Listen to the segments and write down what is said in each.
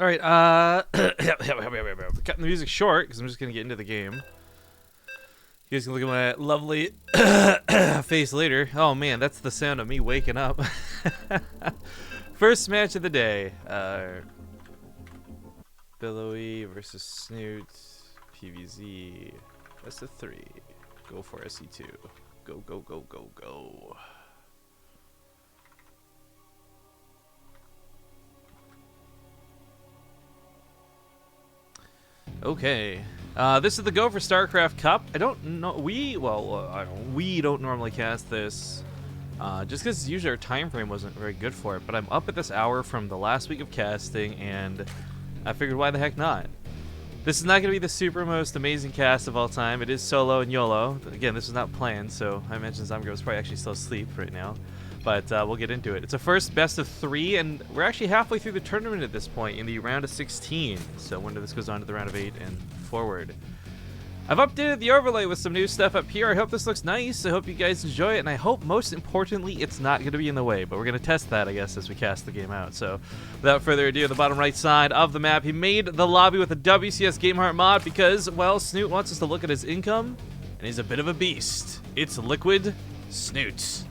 All right, cutting the music short because I'm just gonna get into the game. You guys can look at my lovely face later. Oh man, that's the sound of me waking up. First match of the day. Billowy versus Snute. PvZ. Best of 3. Go4SC2. Go, go, go, go, go. Okay, this is the Go for StarCraft Cup. I don't know. We don't normally cast this, just because usually our time frame wasn't very good for it. But I'm up at this hour from the last week of casting, and I figured why the heck not. This is not going to be the super most amazing cast of all time. It is solo and YOLO. Again, this was not planned, so I imagine Zomgirl is probably actually still asleep right now. But we'll get into it. It's a first best of 3, and we're actually halfway through the tournament at this point in the round of 16. So when this goes on to the round of 8 and forward. I've updated the overlay with some new stuff up here. I hope this looks nice. I hope you guys enjoy it, and I hope most importantly it's not going to be in the way. But we're going to test that, I guess, as we cast the game out. So without further ado, the bottom right side of the map, he made the lobby with a WCS GameHeart mod because, well, Snute wants us to look at his income, and he's a bit of a beast. It's Liquid Snute.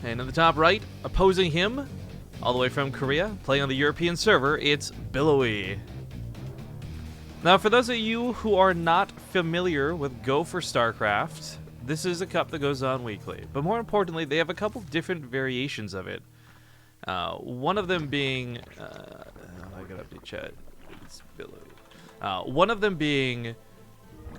And in the top right, opposing him, all the way from Korea, playing on the European server, it's Billowy. Now, for those of you who are not familiar with Go for StarCraft, this is a cup that goes on weekly. But more importantly, they have a couple different variations of it. One of them being... I gotta update chat. It's Billowy. One of them being...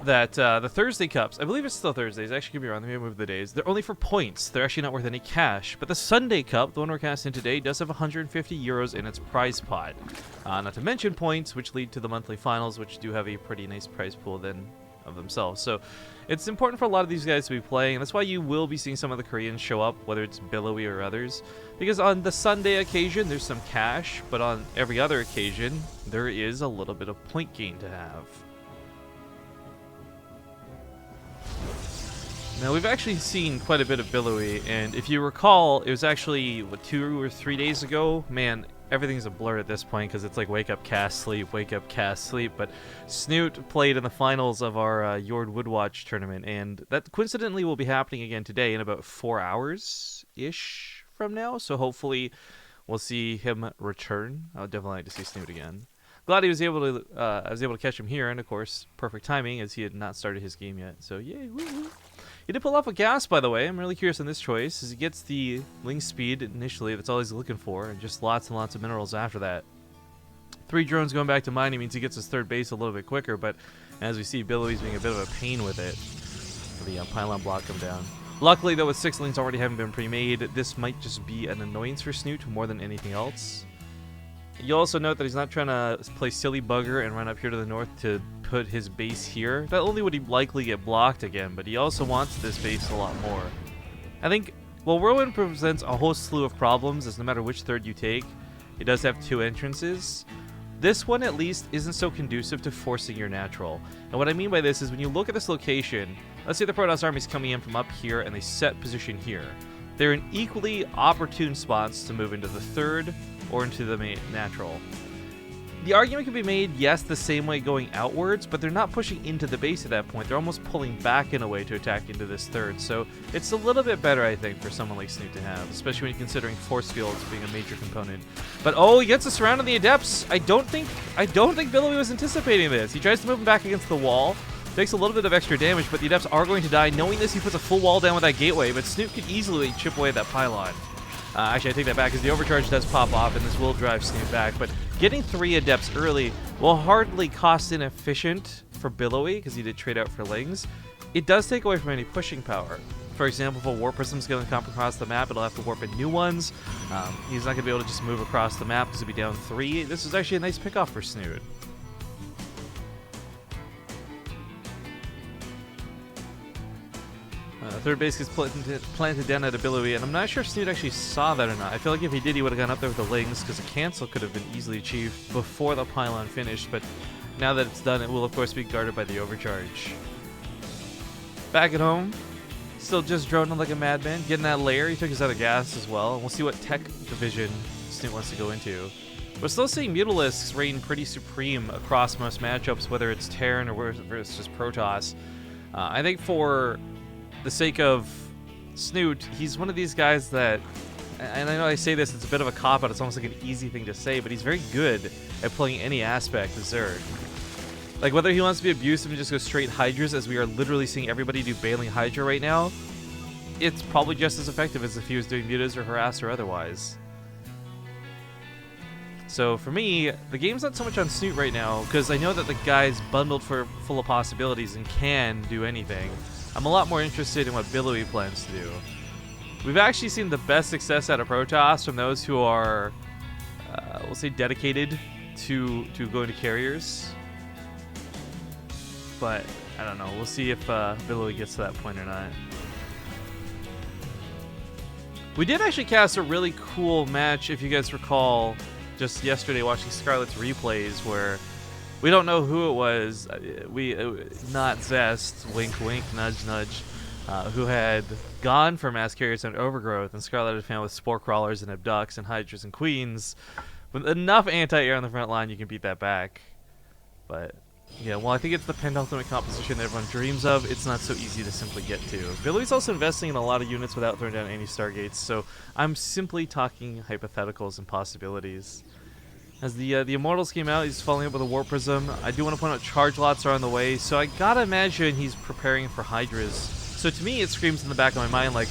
that the Thursday Cups, I believe it's still Thursdays, actually could be wrong, maybe move the days, they're only for points, they're actually not worth any cash, but the Sunday Cup, the one we're casting today, does have 150 euros in its prize pot, not to mention points, which lead to the monthly finals, which do have a pretty nice prize pool then of themselves. So it's important for a lot of these guys to be playing, and that's why you will be seeing some of the Koreans show up, whether it's Billowy or others, because on the Sunday occasion there's some cash, but on every other occasion there is a little bit of point gain to have. Now, we've actually seen quite a bit of Billowy, and if you recall, it was actually, what, 2 or 3 days ago? Man, everything's a blur at this point, because it's like wake up, cast, sleep, wake up, cast, sleep, but Snute played in the finals of our Yord Woodwatch tournament, and that coincidentally will be happening again today in about 4 hours-ish from now, so hopefully we'll see him return. I would definitely like to see Snute again. Glad he was able to, I was able to catch him here, and of course, perfect timing, as he had not started his game yet, so yay, woo-hoo. He did pull off a gas, by the way. I'm really curious on this choice, as he gets the ling speed initially, that's all he's looking for, and just lots and lots of minerals after that. 3 drones going back to mining means he gets his third base a little bit quicker, but as we see, Billowy's being a bit of a pain with it. The pylon block come down. Luckily, though, with 6 lings already having been pre-made, this might just be an annoyance for Snute more than anything else. You'll also note that he's not trying to play silly bugger and run up here to the north to put his base here. Not only would he likely get blocked again, but he also wants this base a lot more. I think, well, Whirlwind presents a whole slew of problems, as no matter which third you take, it does have 2 entrances. This one, at least, isn't so conducive to forcing your natural. And what I mean by this is when you look at this location, let's say the Protoss army's coming in from up here and they set position here. They're in equally opportune spots to move into the third or into the main natural. The argument can be made, yes, the same way going outwards, but they're not pushing into the base at that point. They're almost pulling back in a way to attack into this third. So it's a little bit better, I think, for someone like Snute to have, especially when you're considering force fields being a major component. But oh, he gets us around on the Adepts. I don't think Billowy was anticipating this. He tries to move him back against the wall. Takes a little bit of extra damage, but the Adepts are going to die. Knowing this, he puts a full wall down with that gateway, but Snute could easily chip away at that pylon. Actually, I take that back, because the overcharge does pop off, and this will drive Snute back. But getting 3 Adepts early will hardly cost inefficient for Billowy, because he did trade out for lings. It does take away from any pushing power. For example, if a Warp Prism's going to come across the map, it'll have to warp in new ones. He's not going to be able to just move across the map, because he'll be down 3. This is actually a nice pickoff for Snute. Third base gets planted down at a Billowy, and I'm not sure if Snute actually saw that or not. I feel like if he did, he would have gone up there with the lings, because a cancel could have been easily achieved before the pylon finished, but now that it's done, it will of course be guarded by the overcharge. Back at home, still just droning like a madman, getting that layer. He took his other gas as well, and we'll see what tech division Snute wants to go into. We're still seeing Mutalisks reign pretty supreme across most matchups, whether it's Terran or whether it's just Protoss. I think for the sake of Snute, he's one of these guys that, and I know I say this, it's a bit of a cop-out, it's almost like an easy thing to say, but he's very good at playing any aspect of Zerg. Like, whether he wants to be abusive and just go straight Hydras, as we are literally seeing everybody do Bailing Hydra right now, it's probably just as effective as if he was doing Mutas or Harass or otherwise. So for me, the game's not so much on Snute right now, because I know that the guy's bundled for full of possibilities and can do anything. I'm a lot more interested in what Billowy plans to do. We've actually seen the best success out of Protoss from those who are, we'll say, dedicated to going to carriers. But, I don't know, we'll see if Billowy gets to that point or not. We did actually cast a really cool match, if you guys recall, just yesterday watching Scarlet's replays, where we don't know who it was. Not Zest, wink wink, nudge nudge, who had gone for mass carriers and overgrowth, and Scarlet had found with spore crawlers and abducts and hydras and queens. With enough anti-air on the front line, you can beat that back. But yeah, well, I think it's the penultimate composition that everyone dreams of. It's not so easy to simply get to. Billy's also investing in a lot of units without throwing down any Stargates, so I'm simply talking hypotheticals and possibilities. As the Immortals came out, he's following up with a Warp Prism. I do want to point out charge lots are on the way, so I gotta imagine he's preparing for Hydras. So to me, it screams in the back of my mind, like,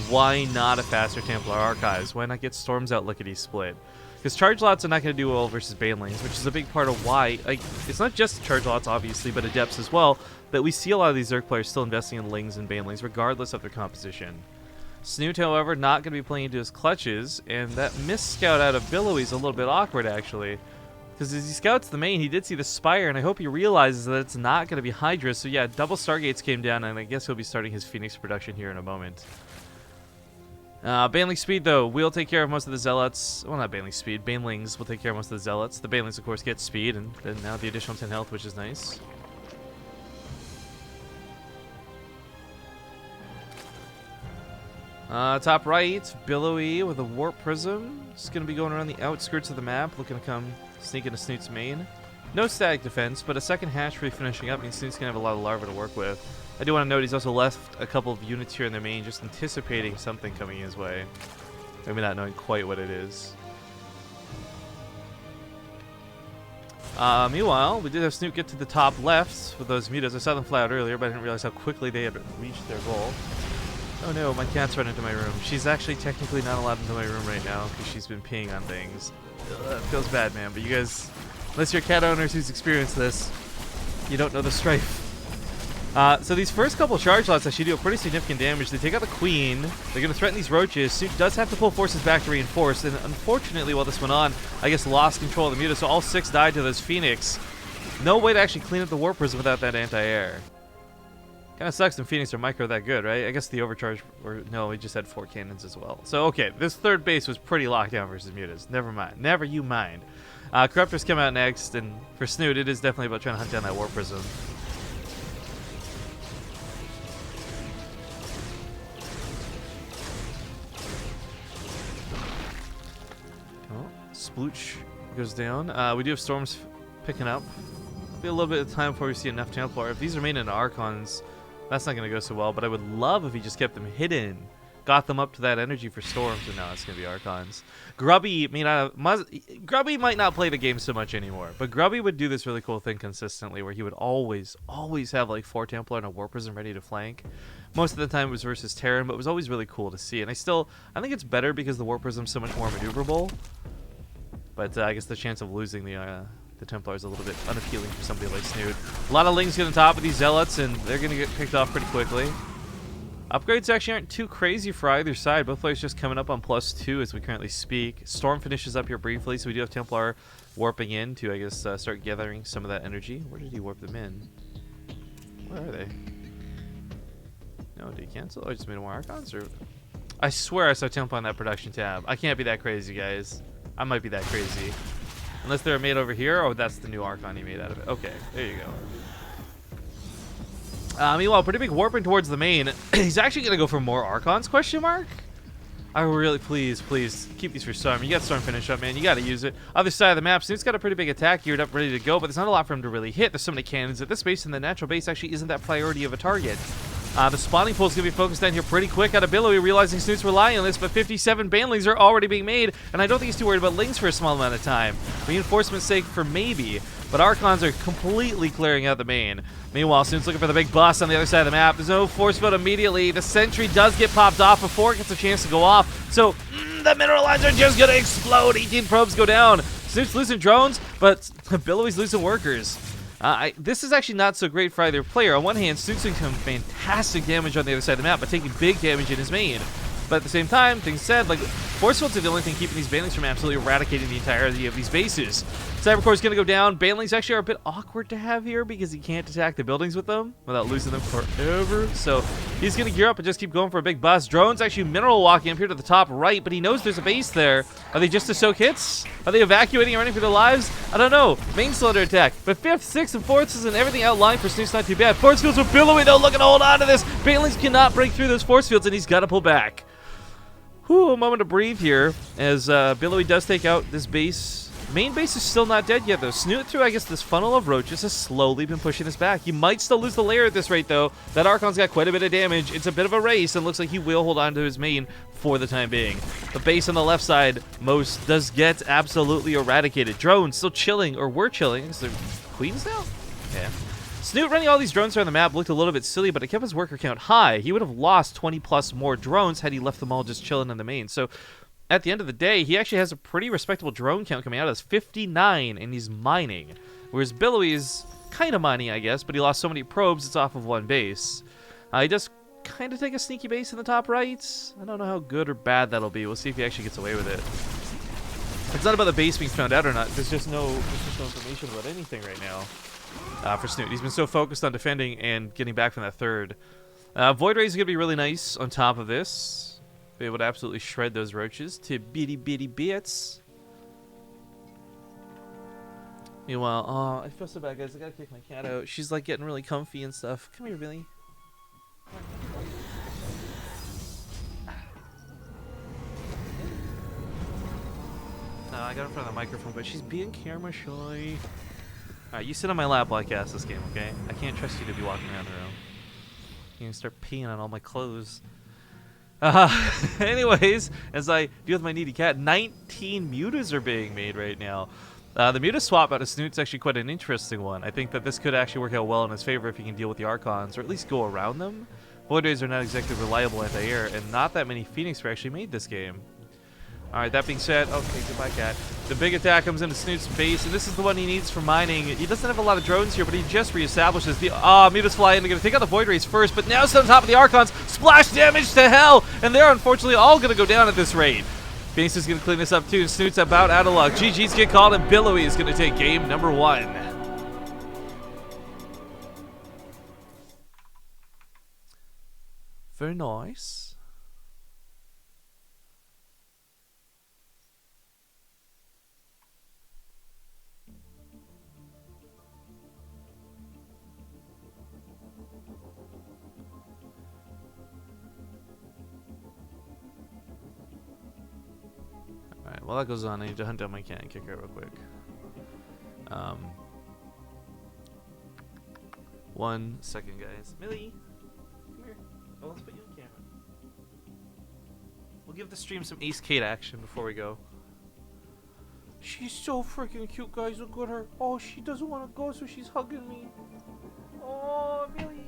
why not a faster Templar Archives? Why not get Storms out lickety-split? Because charge lots are not going to do well versus Banelings, which is a big part of why, like, it's not just charge lots, obviously, but Adepts as well, that we see a lot of these Zerg players still investing in Lings and Banelings, regardless of their composition. Snute, however, not going to be playing into his clutches, and that missed scout out of Billowy is a little bit awkward, actually. Because as he scouts the main, he did see the Spire, and I hope he realizes that it's not going to be Hydra, so yeah, double Stargates came down, and I guess he'll be starting his Phoenix production here in a moment. Baneling speed, though, will take care of most of the Zealots. Well, not Baneling speed. Banelings will take care of most of the Zealots. The Banelings, of course, get speed, and then now the additional 10 health, which is nice. Top right, Billowy with a Warp Prism. Just going to be going around the outskirts of the map, looking to come sneak into Snute's main. No static defense, but a second hatchery finishing up means Snute's going to have a lot of larvae to work with. I do want to note he's also left a couple of units here in their main, just anticipating something coming his way. Maybe not knowing quite what it is. Meanwhile, we did have Snute get to the top left with those mutas. I saw them fly out earlier, but I didn't realize how quickly they had reached their goal. Oh no, my cat's run into my room. She's actually technically not allowed into my room right now because she's been peeing on things. Ugh, it feels bad, man, but you guys, unless you're cat owners who's experienced this, you don't know the strife. So these first couple charge lots actually do a pretty significant damage. They take out the Queen. They're going to threaten these Roaches. Snute does have to pull forces back to reinforce, and unfortunately, while this went on, I guess lost control of the muta, so all 6 died to those Phoenix. No way to actually clean up the Warp Prism without that anti-air. Kind of sucks when Phoenix are micro that good, right? I guess the overcharge, or no, we just had 4 cannons as well. So, okay, this third base was pretty locked down versus mutas. Never mind. Never you mind. Corruptors come out next, and for Snute, it is definitely about trying to hunt down that Warp Prism. Splooch goes down. We do have Storms picking up. Be a little bit of time before we see enough Templar. If these remain in Archons, that's not going to go so well, but I would love if he just kept them hidden. Got them up to that energy for Storms, and now it's going to be Archons. Grubby might not play the game so much anymore, but Grubby would do this really cool thing consistently where he would always have like 4 Templar and a Warp Prism ready to flank. Most of the time it was versus Terran, but it was always really cool to see. And I think it's better because the Warp Prism's so much more maneuverable. But I guess the chance of losing the Templar is a little bit unappealing for somebody like Snute. A lot of Lings get on top of these Zealots, and they're going to get picked off pretty quickly. Upgrades actually aren't too crazy for either side. Both players just coming up on +2 as we currently speak. Storm finishes up here briefly, so we do have Templar warping in to, I guess, start gathering some of that energy. Where did he warp them in? Where are they? No, did he cancel? Or just made more Archons? Or I swear I saw Templar on that production tab. I can't be that crazy, guys. I might be that crazy. Unless they're made over here. Oh, that's the new Archon he made out of it. Okay, there you go. Meanwhile, pretty big warping towards the main. He's actually going to go for more Archons, question mark? I really, please keep these for Storm. You got Storm finish up, man. You got to use it. Other side of the map, Snoot's got a pretty big attack geared up, ready to go, but there's not a lot for him to really hit. There's so many cannons at this base, and the natural base actually isn't that priority of a target. The spawning pool is going to be focused down here pretty quick out of Billowy, realizing Snoot's relying on this, but 57 banelings are already being made, and I don't think he's too worried about lings for a small amount of time. Reinforcement's sake for maybe, but Archons are completely clearing out the main. Meanwhile, Snoot's looking for the big bust on the other side of the map. There's no force field immediately. The sentry does get popped off before it gets a chance to go off, so the mineral lines are just going to explode. 18 probes go down. Snoot's losing drones, but Billowy's losing workers. This is actually not so great for either player. On one hand, Snoot's doing some fantastic damage on the other side of the map, but taking big damage in his main. But at the same time, things said, like, force fields are the only thing keeping these banelings from absolutely eradicating the entirety of these bases. Cybercore is going to go down. Banelings actually are a bit awkward to have here because he can't attack the buildings with them without losing them forever. So he's going to gear up and just keep going for a big bust. Drone's actually mineral walking up here to the top right, but he knows there's a base there. Are they just to soak hits? Are they evacuating or running for their lives? I don't know. Main cylinder attack. But 5th, 6th, and 4th and everything outlined for Snoot's not too bad. Force fields with Billowy, though, looking to hold on to this. Banelings cannot break through those force fields, and he's got to pull back. Whew, a moment to breathe here as Billowy does take out this base. Main base is still not dead yet, though. Snute, through, I guess, this funnel of roaches, has slowly been pushing this back. He might still lose the layer at this rate, though. That Archon's got quite a bit of damage. It's a bit of a race, and looks like he will hold on to his main for the time being. The base on the left side, most does get absolutely eradicated. Drones still chilling, or were chilling. Is there queens now? Yeah. Snute running all these drones around the map looked a little bit silly, but it kept his worker count high. He would have lost 20 plus more drones had he left them all just chilling in the main. So at the end of the day, he actually has a pretty respectable drone count coming out as 59, and he's mining. Whereas Billowy is kind of mining, I guess, but he lost so many probes, it's off of one base. He does kind of take a sneaky base in the top right. I don't know how good or bad that'll be. We'll see if he actually gets away with it. It's not about the base being found out or not. There's just no information about anything right now. For Snute. He's been so focused on defending and getting back from that third. Void Rays is going to be really nice on top of this. Be able to absolutely shred those roaches to bitty bits. Meanwhile, oh, I feel so bad, guys. I gotta kick my cat out. She's like getting really comfy and stuff. Come here, Billy. No, I got her in front of the microphone, but she's being camera shy. Alright, you sit on my lap while I cast this game, okay? I can't trust you to be walking around the room. You're gonna start peeing on all my clothes. Anyways, as I deal with my needy cat, 19 mutas are being made right now. The muta swap out of Snoot's actually quite an interesting one. I think that this could actually work out well in his favor if he can deal with the Archons, or at least go around them. Void Rays are not exactly reliable anti-air, and not that many Phoenix were actually made this game. Alright, that being said, okay, goodbye, cat. The big attack comes into Snoot's base, and this is the one he needs for mining. He doesn't have a lot of drones here, but he just reestablishes the... Mutas fly in. They're going to take out the Void Rays first, but now it's on top of the Archons. Splash damage to hell, and they're unfortunately all going to go down at this rate. Phoenix is going to clean this up, too, and Snoot's about out of luck. GG's get called, and Billowy is going to take game number 1. Very nice. Alright, while that goes on, I need to hunt down my cat and kick her real quick. 1 second, guys. Millie! Come here. Oh, let's put you on camera. We'll give the stream some Ace Kate action before we go. She's so freaking cute, guys. Look at her. Oh, she doesn't want to go, so she's hugging me. Oh, Millie!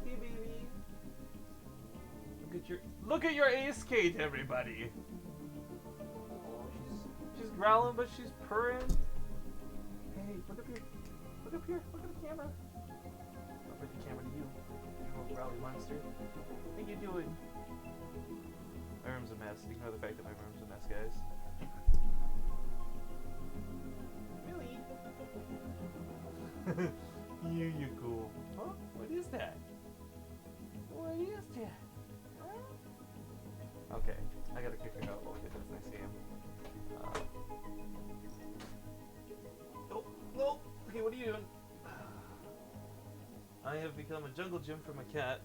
Hey, baby. Look at your Ace Kate, everybody. She's growling, but she's purring. Hey, look up here. Look up here. Look at the camera. I'll bring the camera to you. You little growly monster. How you doing? My room's a mess. Ignore the fact that my room's a mess, guys. Really? You're cool. Huh? What is that? What is that? Huh? Okay. I gotta kick her out while we get to this next game. Oh, no! Okay, what are you doing? I have become a jungle gym for my cat.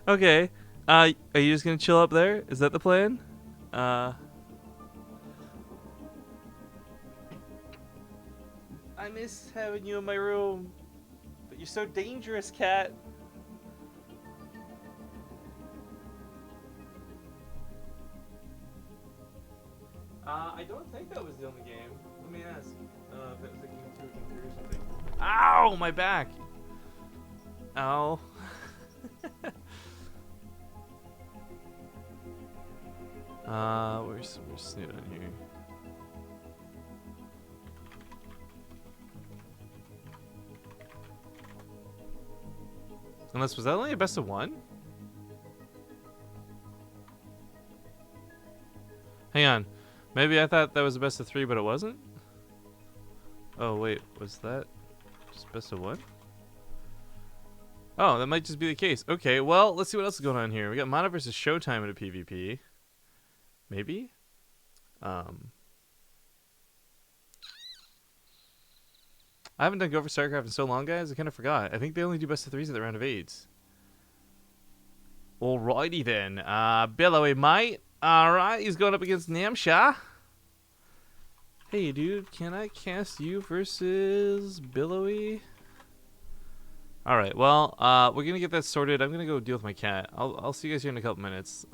Okay. Are you just gonna chill up there? Is that the plan? I miss having you in my room, but you're so dangerous, cat. I don't think that was the only game. Let me ask. If that was like game 2 or game 3 or something. Ow, my back. Ow. Where's Snute on here? Unless, was that only a best of 1? Hang on. Maybe I thought that was a best of 3, but it wasn't? Oh, wait. Was that just best of 1? Oh, that might just be the case. Okay, well, let's see what else is going on here. We got Mana versus Showtime in a PvP. Maybe? I haven't done Go for StarCraft in so long, guys. I kind of forgot. I think they only do best of 3s at the round of 8s. Alrighty then. Billowy, mate. Alright, he's going up against Namsha. Hey, dude, can I cast you versus Billowy? Alright, well, we're going to get that sorted. I'm going to go deal with my cat. I'll see you guys here in a couple minutes.